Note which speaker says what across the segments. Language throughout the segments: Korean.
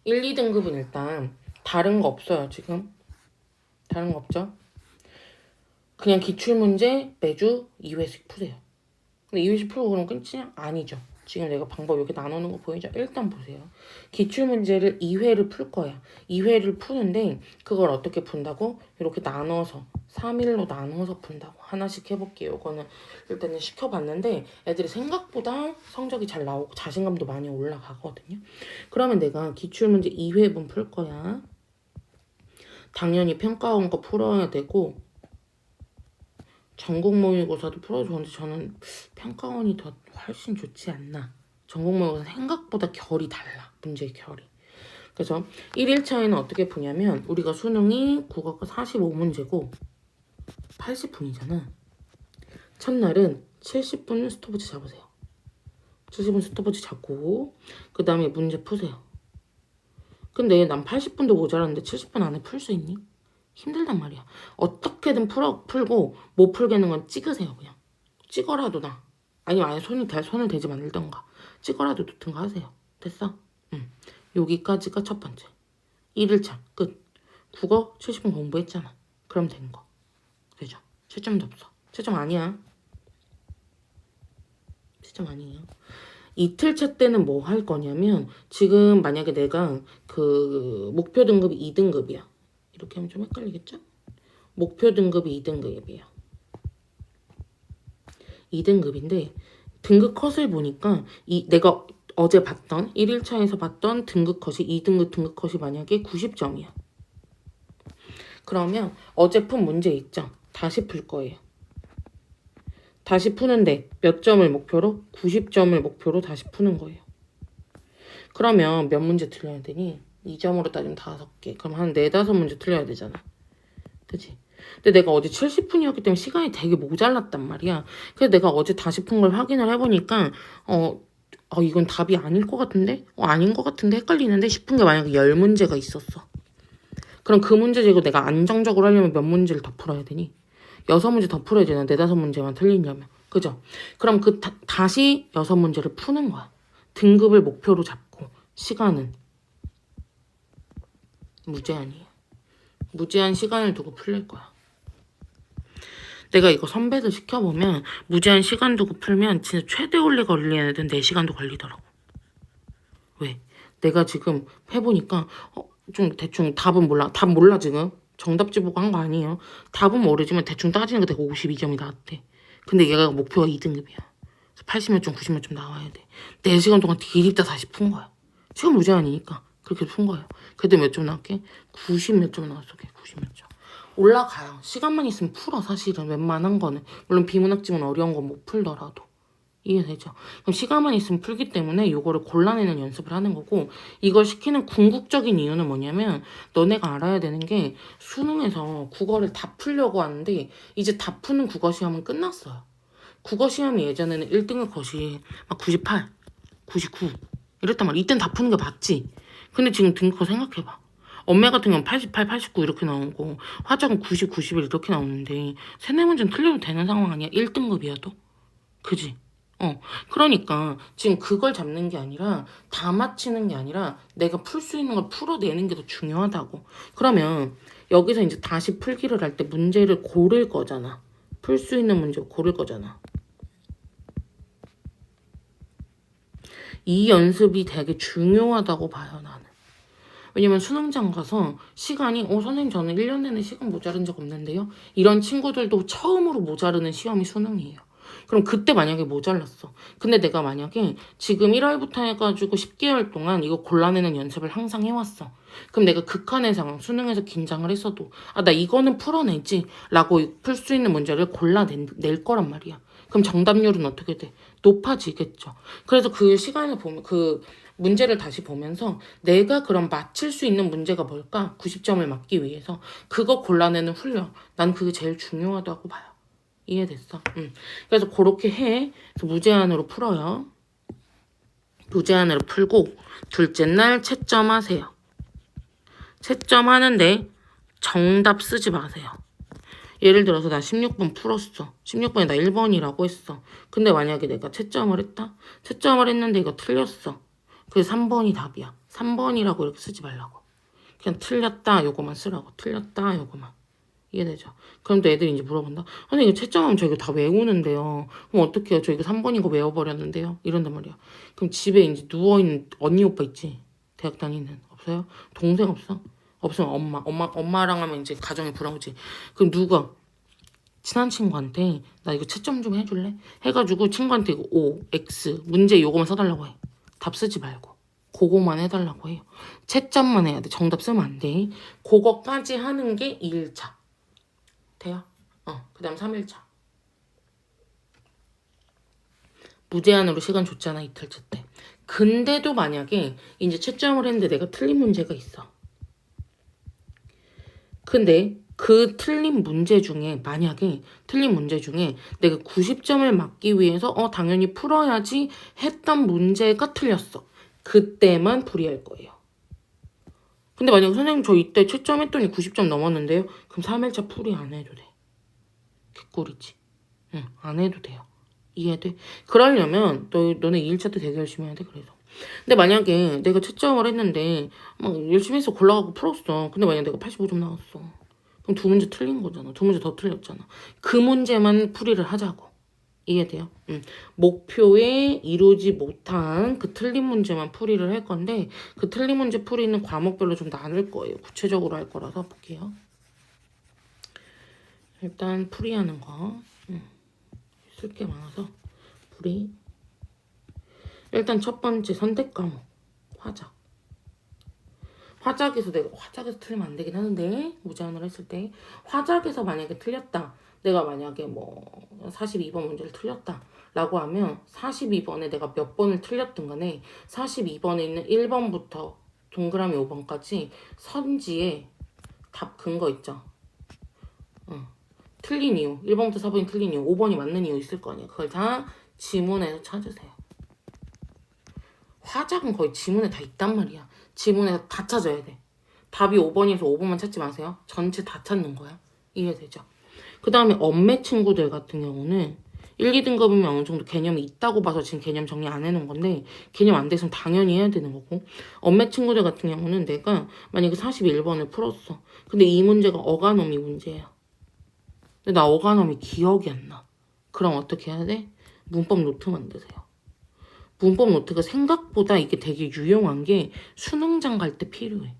Speaker 1: 1, 2등급은 일단 다른 거 없어요, 지금. 다른 거 없죠? 그냥 기출문제 매주 2회씩 푸세요. 근데 2회씩 풀고 그럼 끝이냐? 아니죠. 지금 내가 방법 이렇게 나누는 거 보이죠? 일단 보세요. 기출문제를 2회를 풀 거야. 2회를 푸는데 그걸 어떻게 푼다고? 이렇게 나눠서 3일로 나눠서 푼다고. 하나씩 해볼게요. 이거는 일단은 시켜봤는데 애들이 생각보다 성적이 잘 나오고 자신감도 많이 올라가거든요. 그러면 내가 기출문제 2회분 풀 거야. 당연히 평가 온 거 풀어야 되고 전국 모의고사도 풀어줬는데 저는 평가원이 더 훨씬 좋지 않나. 전국 모의고사 생각보다 결이 달라. 문제의 결이. 그래서 1일차에는 어떻게 푸냐면 우리가 수능이 국어가 45문제고 80분이잖아. 첫날은 70분 스톱워치 잡으세요. 70분 스톱워치 잡고 그 다음에 문제 푸세요. 근데 난 80분도 모자랐는데 70분 안에 풀 수 있니? 힘들단 말이야. 어떻게든 풀고 못 풀겠는 건 찍으세요. 그냥 찍어라도 나. 아니면 아예 손을 대지 말던가 찍어라도 놓든가 하세요. 됐어? 응. 여기까지가 첫 번째. 1일차 끝. 국어 70분 공부했잖아. 그럼 된 거. 그죠? 채점도 없어. 채점 아니야. 채점 아니에요. 이틀차 때는 뭐 할 거냐면 지금 만약에 내가 그 목표 등급이 2등급이야. 이렇게 하면 좀 헷갈리겠죠? 목표 등급이 2등급이에요. 2등급인데 등급 컷을 보니까 내가 어제 봤던 1일차에서 봤던 등급 컷이 2등급 등급 컷이 만약에 90점이야. 그러면 어제 푼 문제 있죠? 다시 풀 거예요. 다시 푸는데 몇 점을 목표로? 90점을 목표로 다시 푸는 거예요. 그러면 몇 문제 틀려야 되니? 2점으로 따지면 5개. 그럼 한 4, 5문제 틀려야 되잖아. 그치? 근데 내가 어제 70분이었기 때문에 시간이 되게 모자랐단 말이야. 그래서 내가 어제 다시 푼 걸 확인을 해보니까 이건 답이 아닐 것 같은데? 아닌 것 같은데? 헷갈리는데 싶은 게 만약에 10문제가 있었어. 그럼 그 문제 제고 내가 안정적으로 하려면 몇 문제를 더 풀어야 되니? 6문제 더 풀어야 되나? 4, 5문제만 틀리려면. 그죠? 그럼 다시 6문제를 푸는 거야. 등급을 목표로 잡고 시간은 무제한이에요. 무제한 시간을 두고 풀릴 거야. 내가 이거 선배들 시켜보면 무제한 시간 두고 풀면 진짜 최대 올리 걸리는 애들은 4시간도 걸리더라고. 왜? 내가 지금 해보니까 좀 대충 답은 몰라. 답 몰라 지금. 정답지 보고 한 거 아니에요. 답은 모르지만 대충 따지니까 내가 52점이 나왔대. 근데 얘가 목표가 2등급이야. 80몇 점, 90몇 점 나와야 돼. 4시간 동안 디립다 다시 푼 거야. 시간 무제한이니까 그렇게 푼 거예요. 그래도 몇 점 나왔게? 90 몇 점 나왔어. 90 몇 점. 올라가요. 시간만 있으면 풀어 사실은 웬만한 거는. 물론 비문학지문 어려운 건 못 풀더라도. 이해되죠? 그럼 시간만 있으면 풀기 때문에 이거를 골라내는 연습을 하는 거고 이걸 시키는 궁극적인 이유는 뭐냐면 너네가 알아야 되는 게 수능에서 국어를 다 풀려고 하는데 이제 다 푸는 국어 시험은 끝났어요. 국어 시험이 예전에는 1등급 것이 막 98, 99 이랬단 말이야. 이땐 다 푸는 게 맞지. 근데 지금 등급 생각해봐. 엄매 같은 경우는 88, 89 이렇게 나오고 화작은 90, 91 이렇게 나오는데 세네 문제는 틀려도 되는 상황 아니야? 1등급이어도? 그지? 그러니까 지금 그걸 잡는 게 아니라 다 맞히는 게 아니라 내가 풀 수 있는 걸 풀어내는 게 더 중요하다고. 그러면 여기서 이제 다시 풀기를 할 때 문제를 고를 거잖아. 풀 수 있는 문제를 고를 거잖아. 이 연습이 되게 중요하다고 봐요, 나는. 왜냐면 수능장 가서 시간이 선생님 저는 1년 내내 시간 모자른 적 없는데요. 이런 친구들도 처음으로 모자르는 시험이 수능이에요. 그럼 그때 만약에 모자랐어. 근데 내가 만약에 지금 1월부터 해가지고 10개월 동안 이거 골라내는 연습을 항상 해왔어. 그럼 내가 극한의 상황, 수능에서 긴장을 했어도 나 이거는 풀어내지 라고 풀 수 있는 문제를 골라낼 거란 말이야. 그럼 정답률은 어떻게 돼? 높아지겠죠. 그래서 그 시간을 보면 그 문제를 다시 보면서 내가 그럼 맞힐 수 있는 문제가 뭘까? 90점을 맞기 위해서 그거 골라내는 훈련. 난 그게 제일 중요하다고 봐요. 이해됐어? 응. 그래서 그렇게 해. 그래서 무제한으로 풀어요. 무제한으로 풀고 둘째 날 채점하세요. 채점하는데 정답 쓰지 마세요. 예를 들어서 나 16번 풀었어. 16번에 나 1번이라고 했어. 근데 만약에 내가 채점을 했다? 채점을 했는데 이거 틀렸어. 그래서 3번이 답이야. 3번이라고 이렇게 쓰지 말라고. 그냥 틀렸다 요거만 쓰라고. 틀렸다 요거만. 이해되죠? 그럼 또 애들이 이제 물어본다. 선생님 이거 채점하면 저 이거 다 외우는데요. 그럼 어떡해요? 저 이거 3번인 거 외워버렸는데요. 이런단 말이야. 그럼 집에 이제 누워있는 언니 오빠 있지? 대학 다니는. 없어요? 동생 없어? 없으면 엄마랑 하면 이제 가정이 불안하지. 그럼 누가? 친한 친구한테 나 이거 채점 좀 해줄래? 해가지고 친구한테 이거 O, X 문제 요거만 써달라고 해. 답 쓰지 말고 그거만 해달라고 해요. 채점만 해야 돼. 정답 쓰면 안 돼. 그거까지 하는 게 2일차 돼요? 그 다음 3일차 무제한으로 시간 줬잖아 이틀째 때. 근데도 만약에 이제 채점을 했는데 내가 틀린 문제가 있어. 근데 그 틀린 문제 중에 만약에 틀린 문제 중에 내가 90점을 맞기 위해서 당연히 풀어야지 했던 문제가 틀렸어. 그때만 불이할 거예요. 근데 만약에 선생님 저 이때 채점했더니 90점 넘었는데요? 그럼 3일차 풀이 안 해도 돼. 개꿀이지. 응, 안 해도 돼요. 이해돼? 그러려면 너네 2일차 때 되게 열심히 해야 돼. 그래서 근데 만약에 내가 채점을 했는데 막 열심히 해서 골라가고 풀었어. 근데 만약에 내가 85점 나왔어. 그럼 2문제 틀린 거잖아. 2문제 더 틀렸잖아. 그 문제만 풀이를 하자고. 이해돼요? 목표에 이루지 못한 그 틀린 문제만 풀이를 할 건데 그 틀린 문제 풀이는 과목별로 좀 나눌 거예요. 구체적으로 할 거라서 볼게요. 일단 풀이하는 거. 쓸 게 많아서 풀이. 일단 첫 번째 선택 과목. 화작. 화작에서 내가 화작에서 틀리면 안 되긴 하는데 무제한으로 했을 때 화작에서 만약에 틀렸다. 내가 만약에 뭐 42번 문제를 틀렸다 라고 하면 42번에 내가 몇 번을 틀렸든 간에 42번에 있는 1번부터 동그라미 5번까지 선지에 답 근거 있죠. 틀린 이유 1번부터 4번이 틀린 이유 5번이 맞는 이유 있을 거 아니에요. 그걸 다 지문에서 찾으세요. 화작은 거의 지문에 다 있단 말이야. 지문에서 다 찾아야 돼. 답이 5번이어서 5번만 찾지 마세요. 전체 다 찾는 거야. 이해되죠? 그 다음에 엄매 친구들 같은 경우는 1, 2등급이면 어느 정도 개념이 있다고 봐서 지금 개념 정리 안 해놓은 건데 개념 안 됐으면 당연히 해야 되는 거고 엄매 친구들 같은 경우는 내가 만약에 41번을 풀었어. 근데 이 문제가 어가노미 문제야. 근데 나 어가노미 기억이 안 나. 그럼 어떻게 해야 돼? 문법 노트 만드세요. 문법 노트가 생각보다 이게 되게 유용한 게 수능장 갈 때 필요해.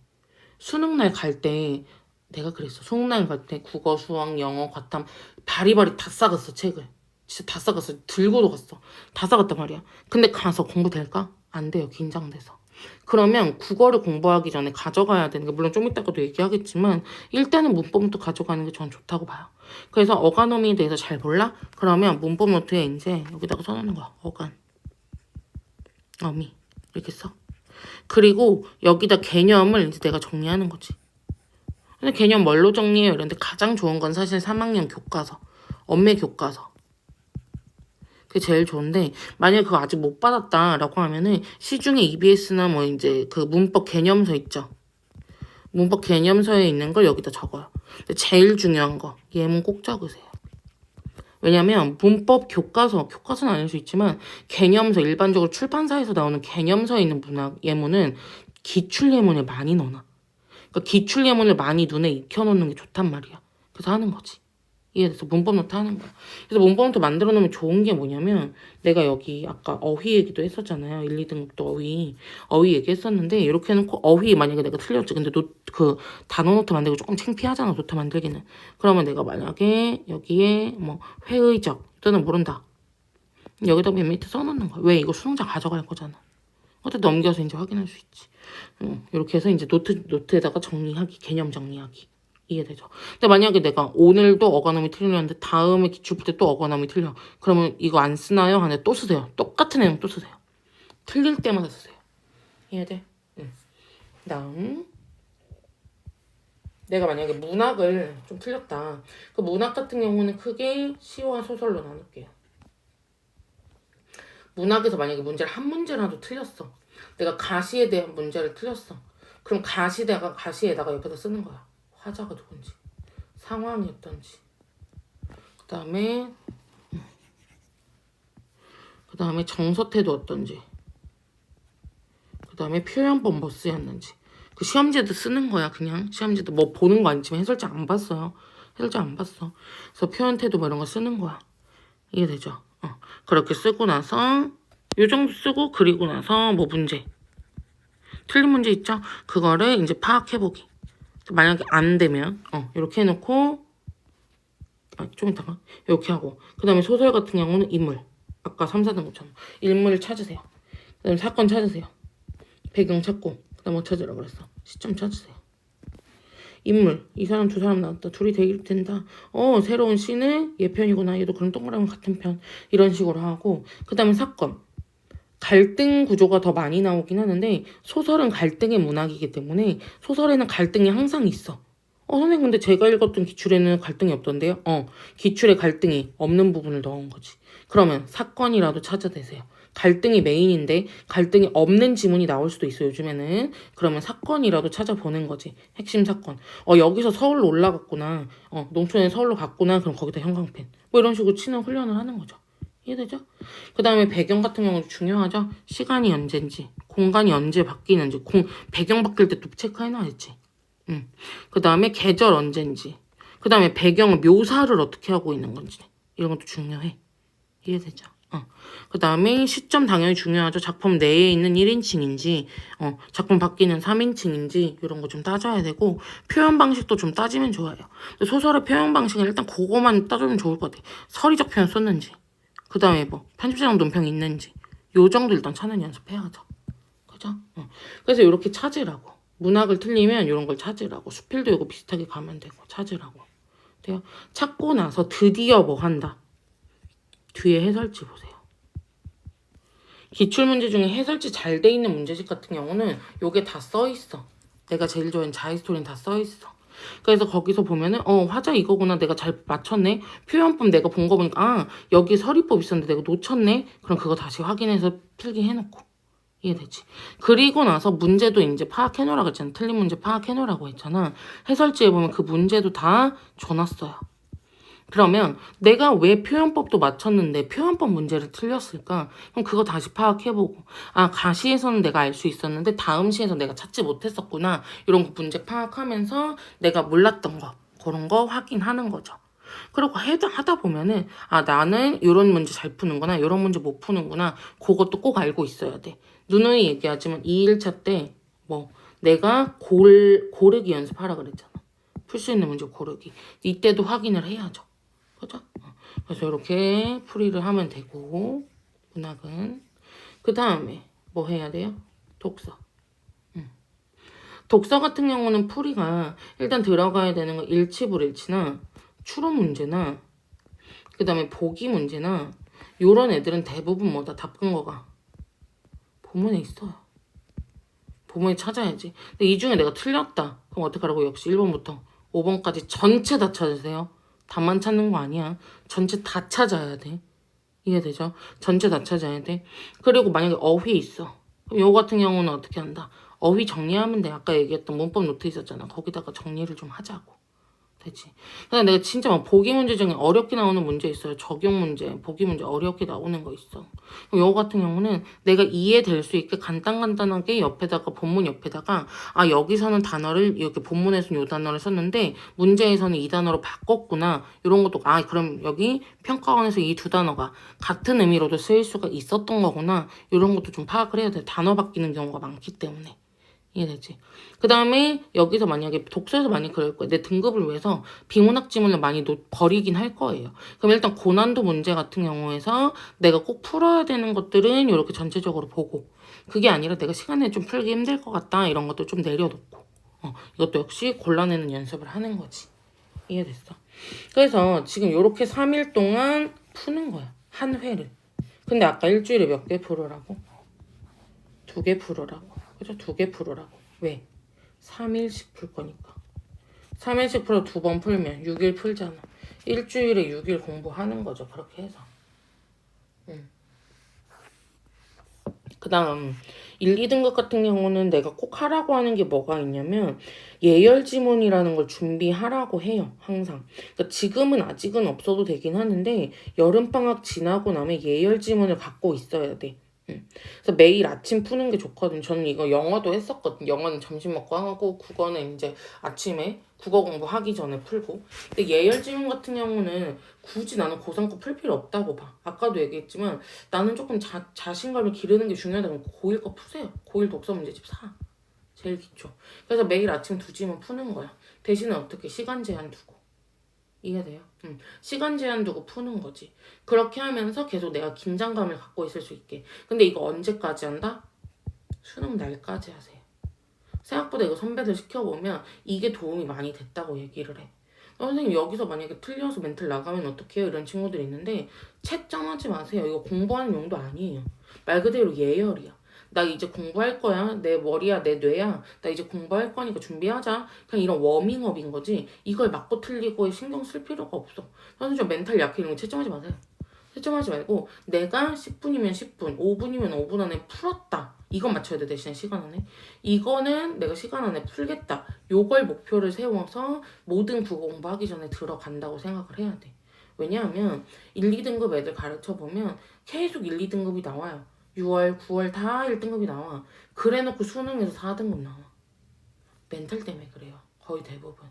Speaker 1: 수능날 갈 때 내가 그랬어. 수능날 갈 때 국어, 수학, 영어, 과탐 바리바리 다 싸갔어 책을. 진짜 다 싸갔어. 들고도 갔어. 다 싸갔단 말이야. 근데 가서 공부될까? 안 돼요. 긴장돼서. 그러면 국어를 공부하기 전에 가져가야 되는 게 물론 좀 이따가도 얘기하겠지만 일단은 문법부터 가져가는 게 전 좋다고 봐요. 그래서 어간어미에 대해서 잘 몰라? 그러면 문법 노트에 이제 여기다가 써놓는 거야. 어간. 어미 이렇게 써. 그리고 여기다 개념을 이제 내가 정리하는 거지. 근데 개념 뭘로 정리해요? 이런데 가장 좋은 건 사실 3학년 교과서, 엄매 교과서. 그게 제일 좋은데 만약에 그거 아직 못 받았다라고 하면은 시중에 EBS나 뭐 이제 그 문법 개념서 있죠. 문법 개념서에 있는 걸 여기다 적어요. 근데 제일 중요한 거 예문 꼭 적으세요. 왜냐면 문법 교과서는 아닐 수 있지만 개념서 일반적으로 출판사에서 나오는 개념서에 있는 문학 예문은 기출 예문을 많이 넣어놔. 그러니까 기출 예문을 많이 눈에 익혀놓는 게 좋단 말이야. 그래서 하는 거지. 이해돼서 문법 노트 하는 거야. 그래서 문법 노트 만들어 놓으면 좋은 게 뭐냐면 내가 여기 아까 어휘 얘기도 했었잖아요. 1, 2등급도 어휘 얘기했었는데 이렇게 해놓고 어휘 만약에 내가 틀렸지. 근데 그 단어 노트 만들고 조금 창피하잖아. 노트 만들기는. 그러면 내가 만약에 여기에 뭐 회의적 또는 모른다. 여기다 맨 밑에 써놓는 거야. 왜? 이거 수능자 가져갈 거잖아. 어때 넘겨서 이제 확인할 수 있지. 이렇게 해서 이제 노트에다가 정리하기, 개념 정리하기. 이해되죠? 근데 만약에 내가 오늘도 어간어미 틀렸는데 다음에 기출 풀 때 또 어간어미 틀려. 그러면 이거 안 쓰나요? 하는데 또 쓰세요. 똑같은 내용 또 쓰세요. 틀릴 때마다 쓰세요. 이해돼? 응. 다음. 내가 만약에 문학을 좀 틀렸다. 그 문학 같은 경우는 크게 시와 소설로 나눌게요. 문학에서 만약에 문제를 한 문제라도 틀렸어. 내가 가시에 대한 문제를 틀렸어. 그럼 가시에다가 옆에다 쓰는 거야. 화자가 누군지, 상황이 어떤지. 그 다음에 정서태도 어떤지. 그 다음에 표현법 뭐 쓰였는지. 그 시험지도 쓰는 거야. 그냥 시험지도 뭐 보는 거 아니지만 해설지 안 봤어요. 해설지 안 봤어. 그래서 표현 태도 뭐 이런 거 쓰는 거야. 이해되죠? 그렇게 쓰고 나서 요 정도 쓰고 그리고 나서 뭐 문제. 틀린 문제 있죠? 그거를 이제 파악해보기. 만약에 안 되면 이렇게 해놓고 좀 이따가 이렇게 하고 그 다음에 소설 같은 경우는 인물. 아까 3, 4등급처럼 인물을 찾으세요. 그 다음에 사건 찾으세요. 배경 찾고 그 다음 뭐 찾으라고 그랬어. 시점 찾으세요. 인물. 이 사람 두 사람 나왔다. 둘이 대결 된다. 새로운 씬은 얘 편이구나. 얘도 그럼 동그라미 같은 편. 이런 식으로 하고 그 다음에 사건. 갈등 구조가 더 많이 나오긴 하는데 소설은 갈등의 문학이기 때문에 소설에는 갈등이 항상 있어. 선생님 근데 제가 읽었던 기출에는 갈등이 없던데요? 기출에 갈등이 없는 부분을 넣은 거지. 그러면 사건이라도 찾아내세요. 갈등이 메인인데 갈등이 없는 지문이 나올 수도 있어요. 요즘에는. 그러면 사건이라도 찾아보는 거지. 핵심 사건. 여기서 서울로 올라갔구나. 농촌에 서울로 갔구나. 그럼 거기다 형광펜. 뭐 이런 식으로 치는 훈련을 하는 거죠. 이해되죠? 그 다음에 배경 같은 경우는 중요하죠? 시간이 언제인지, 공간이 언제 바뀌는지, 배경 바뀔 때 또 체크해놔야지. 그 다음에 계절 언제인지, 그 다음에 배경을 묘사를 어떻게 하고 있는 건지, 이런 것도 중요해. 이해되죠? 그 다음에 시점 당연히 중요하죠. 작품 내에 있는 1인칭인지, 작품 바뀌는 3인칭인지, 이런 거 좀 따져야 되고, 표현 방식도 좀 따지면 좋아요. 소설의 표현 방식은 일단 그거만 따져면 좋을 것 같아. 서리적 표현 썼는지. 그 다음에 뭐 편집자랑 논평이 있는지 요 정도 일단 찾는 연습해야죠. 그죠? 그래서 이렇게 찾으라고. 문학을 틀리면 이런 걸 찾으라고. 수필도 이거 비슷하게 가면 되고 찾으라고. 돼요? 찾고 나서 드디어 뭐 한다. 뒤에 해설지 보세요. 기출문제 중에 해설지 잘 돼 있는 문제집 같은 경우는 요게 다 써있어. 내가 제일 좋아하는 자이스토리는 다 써있어. 그래서 거기서 보면은 화자 이거구나. 내가 잘 맞췄네. 표현법 내가 본 거 보니까 여기 서리법 있었는데 내가 놓쳤네. 그럼 그거 다시 확인해서 필기 해놓고. 이해되지? 그리고 나서 문제도 이제 파악해놓으라고 했잖아. 틀린 문제 파악해놓으라고 했잖아. 해설지에 보면 그 문제도 다 줘놨어요. 그러면 내가 왜 표현법도 맞췄는데 표현법 문제를 틀렸을까? 그럼 그거 다시 파악해보고 가시에서는 내가 알 수 있었는데 다음 시에서 내가 찾지 못했었구나. 이런 거 문제 파악하면서 내가 몰랐던 거 그런 거 확인하는 거죠. 그리고 하다 보면은 나는 이런 문제 잘 푸는구나. 이런 문제 못 푸는구나. 그것도 꼭 알고 있어야 돼. 누누이 얘기하지만 2일차 때 뭐 내가 고르기 연습하라 그랬잖아. 풀 수 있는 문제 고르기. 이때도 확인을 해야죠. 그죠? 그래서 이렇게 풀이를 하면 되고 문학은 그 다음에 뭐 해야 돼요? 독서. 독서 같은 경우는 풀이가 일단 들어가야 되는 거 일치불일치나 추론 문제나 그 다음에 보기 문제나 요런 애들은 대부분 뭐다 답근거가 본문에 있어요. 본문에 찾아야지. 근데 이 중에 내가 틀렸다. 그럼 어떡하라고? 역시 1번부터 5번까지 전체 다 찾으세요. 답만 찾는 거 아니야. 전체 다 찾아야 돼. 이해되죠? 전체 다 찾아야 돼. 그리고 만약에 어휘 있어. 그럼 요거 같은 경우는 어떻게 한다? 어휘 정리하면 돼. 아까 얘기했던 문법 노트 있었잖아. 거기다가 정리를 좀 하자고. 되지. 근데 내가 진짜 막 보기 문제 중에 어렵게 나오는 문제 있어요. 적용 문제, 보기 문제 어렵게 나오는 거 있어. 그럼 요거 같은 경우는 내가 이해될 수 있게 간단하게 옆에다가 본문 옆에다가 여기서는 단어를 이렇게 본문에서는 요 단어를 썼는데 문제에서는 이 단어로 바꿨구나. 이런 것도 그럼 여기 평가원에서 이 두 단어가 같은 의미로도 쓰일 수가 있었던 거구나. 이런 것도 좀 파악을 해야 돼. 단어 바뀌는 경우가 많기 때문에. 이해되지? 그 다음에 여기서 만약에 독서에서 많이 그럴 거예요. 내 등급을 위해서 비문학 지문을 많이 버리긴 할 거예요. 그럼 일단 고난도 문제 같은 경우에서 내가 꼭 풀어야 되는 것들은 이렇게 전체적으로 보고 그게 아니라 내가 시간에 좀 풀기 힘들 것 같다 이런 것도 좀 내려놓고 이것도 역시 골라내는 연습을 하는 거지. 이해됐어? 그래서 지금 이렇게 3일 동안 푸는 거야. 한 회를. 근데 아까 일주일에 몇 개 풀으라고? 2개 풀으라고. 그죠? 2개 풀으라고. 왜? 3일씩 풀 거니까. 3일씩 풀어 2번 풀면 6일 풀잖아. 일주일에 6일 공부하는 거죠. 그렇게 해서. 그 다음 1, 2등급 같은 경우는 내가 꼭 하라고 하는 게 뭐가 있냐면 예열 지문이라는 걸 준비하라고 해요. 항상. 그러니까 지금은 아직은 없어도 되긴 하는데 여름방학 지나고 나면 예열 지문을 갖고 있어야 돼. 그래서 매일 아침 푸는 게 좋거든. 저는 이거 영어도 했었거든. 영어는 점심 먹고 하고 국어는 이제 아침에 국어 공부하기 전에 풀고. 근데 예열 지문 같은 경우는 굳이 나는 고3 거 풀 필요 없다고 봐. 아까도 얘기했지만 나는 조금 자신감을 기르는 게 중요하다고 고1 거 푸세요. 고1 독서 문제집 사. 제일 기초. 그래서 매일 아침 2지문 푸는 거야. 대신에 어떻게 시간 제한 두고. 이해돼요? 시간 제한 두고 푸는 거지. 그렇게 하면서 계속 내가 긴장감을 갖고 있을 수 있게. 근데 이거 언제까지 한다? 수능 날까지 하세요. 생각보다 이거 선배들 시켜보면 이게 도움이 많이 됐다고 얘기를 해. 선생님 여기서 만약에 틀려서 멘탈 나가면 어떡해요? 이런 친구들이 있는데 채점하지 마세요. 이거 공부하는 용도 아니에요. 말 그대로 예열이야. 나 이제 공부할 거야. 내 머리야, 내 뇌야. 나 이제 공부할 거니까 준비하자. 그냥 이런 워밍업인 거지. 이걸 맞고 틀리고 신경 쓸 필요가 없어. 선생님 저 멘탈 약해 이런 거 채점하지 마세요. 채점하지 말고 내가 10분이면 10분, 5분이면 5분 안에 풀었다. 이건 맞춰야 돼. 대신에 시간 안에. 이거는 내가 시간 안에 풀겠다. 요걸 목표를 세워서 모든 국어 공부하기 전에 들어간다고 생각을 해야 돼. 왜냐하면 1, 2등급 애들 가르쳐보면 계속 1, 2등급이 나와요. 6월, 9월 다 1등급이 나와. 그래놓고 수능에서 4등급 나와. 멘탈 때문에 그래요. 거의 대부분.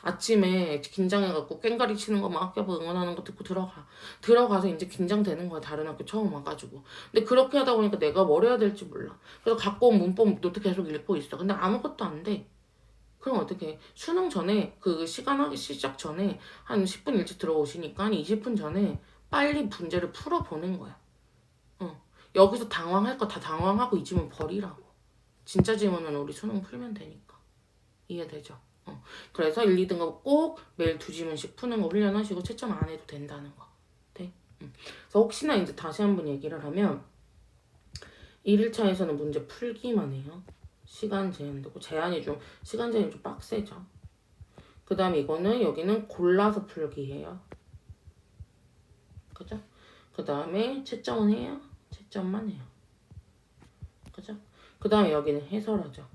Speaker 1: 아침에 긴장해갖고 꽹가리 치는 거 막 학교 응원하는 거 듣고 들어가서 이제 긴장되는 거야. 다른 학교 처음 와가지고. 근데 그렇게 하다 보니까 내가 뭘 해야 될지 몰라. 그래서 갖고 온 문법 노트 계속 읽고 있어. 근데 아무것도 안 돼. 그럼 어떻게 수능 전에 그 시간 하기 시작 전에 한 10분 일찍 들어오시니까 한 20분 전에 빨리 문제를 풀어보는 거야. 여기서 당황할 거 다 당황하고 이 지문 버리라고. 진짜 지문은 우리 수능 풀면 되니까. 이해되죠? 그래서 1, 2등급 꼭 매일 2지문씩 푸는 거 훈련하시고 채점 안 해도 된다는 거. 네? 그래서 혹시나 이제 다시 한번 얘기를 하면 1일차에서는 문제 풀기만 해요. 시간 제한되고 시간 제한이 좀 빡세죠. 그 다음에 이거는 여기는 골라서 풀기예요. 그죠? 그 다음에 채점은 해요. 채점만 해요. 그죠? 그 다음에 여기는 해설하죠.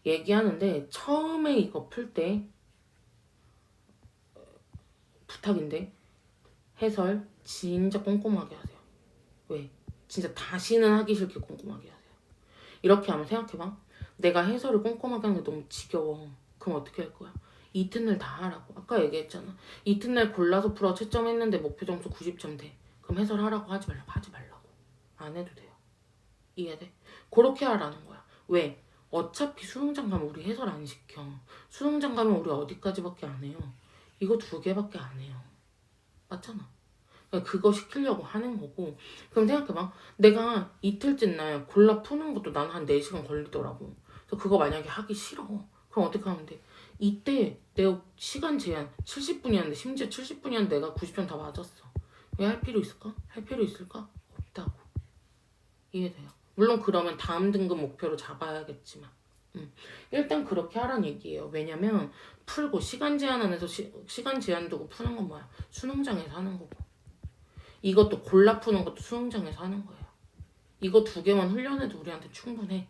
Speaker 1: 얘기하는데 처음에 이거 풀 때 부탁인데 해설 진짜 꼼꼼하게 하세요. 왜? 진짜 다시는 하기 싫게 꼼꼼하게 하세요. 이렇게 하면 생각해봐. 내가 해설을 꼼꼼하게 하는 게 너무 지겨워. 그럼 어떻게 할 거야? 이튿날 다 하라고. 아까 얘기했잖아. 이튿날 골라서 풀어 채점했는데 목표 점수 90점 돼. 그럼 해설하라고 하지 말라고. 안 해도 돼요. 이해돼? 그렇게 하라는 거야. 왜? 어차피 수능장 가면 우리 해설 안 시켜. 수능장 가면 우리 어디까지밖에 안 해요. 이거 2개밖에 안 해요. 맞잖아. 그러니까 그거 시키려고 하는 거고. 그럼 생각해봐. 내가 이틀째 날 골라 푸는 것도 난 한 4시간 걸리더라고. 그래서 그거 만약에 하기 싫어. 그럼 어떻게 하면 돼? 이때 내가 시간 제한 70분이었는데 심지어 70분이었는데 내가 90점 다 맞았어. 왜 할 필요 있을까? 할 필요 있을까? 없다고. 이해돼요? 물론 그러면 다음 등급 목표로 잡아야겠지만 일단 그렇게 하란 얘기예요. 왜냐면 풀고 시간 제한 안에서 시간 제한 두고 푸는 건 뭐야? 수능장에서 하는 거고 이것도 골라 푸는 것도 수능장에서 하는 거예요. 이거 2개만 훈련해도 우리한테 충분해.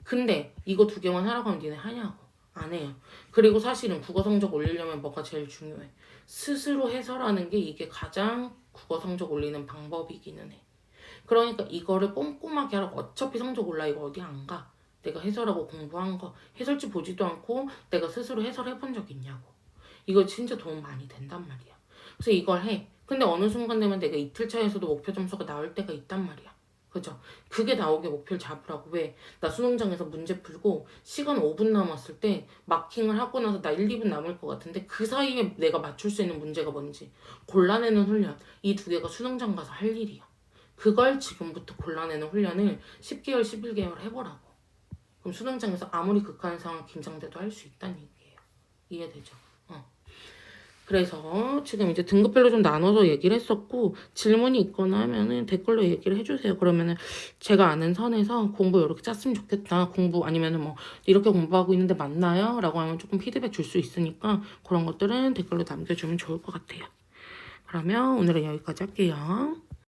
Speaker 1: 근데 이거 2개만 하라고 하면 니네 하냐고. 안 해요. 그리고 사실은 국어 성적 올리려면 뭐가 제일 중요해? 스스로 해설하는 게 이게 가장 국어 성적 올리는 방법이기는 해. 그러니까 이거를 꼼꼼하게 하라고. 어차피 성적 올라. 이거 어디 안 가. 내가 해설하고 공부한 거 해설지 보지도 않고 내가 스스로 해설해본 적 있냐고. 이거 진짜 도움 많이 된단 말이야. 그래서 이걸 해. 근데 어느 순간 되면 내가 이틀 차에서도 목표 점수가 나올 때가 있단 말이야. 그죠? 그게 나오게 목표를 잡으라고. 왜? 나 수능장에서 문제 풀고 시간 5분 남았을 때 마킹을 하고 나서 나 1, 2분 남을 것 같은데 그 사이에 내가 맞출 수 있는 문제가 뭔지 골라내는 훈련. 이 2개가 수능장 가서 할 일이야. 그걸 지금부터 골라내는 훈련을 10개월, 11개월 해보라고. 그럼 수능장에서 아무리 극한 상황 긴장돼도 할 수 있다는 얘기예요. 이해되죠? 그래서 지금 이제 등급별로 좀 나눠서 얘기를 했었고 질문이 있거나 하면은 댓글로 얘기를 해주세요. 그러면은 제가 아는 선에서 공부 이렇게 짰으면 좋겠다. 공부 아니면은 뭐 이렇게 공부하고 있는데 맞나요? 라고 하면 조금 피드백 줄 수 있으니까 그런 것들은 댓글로 남겨주면 좋을 것 같아요. 그러면 오늘은 여기까지 할게요.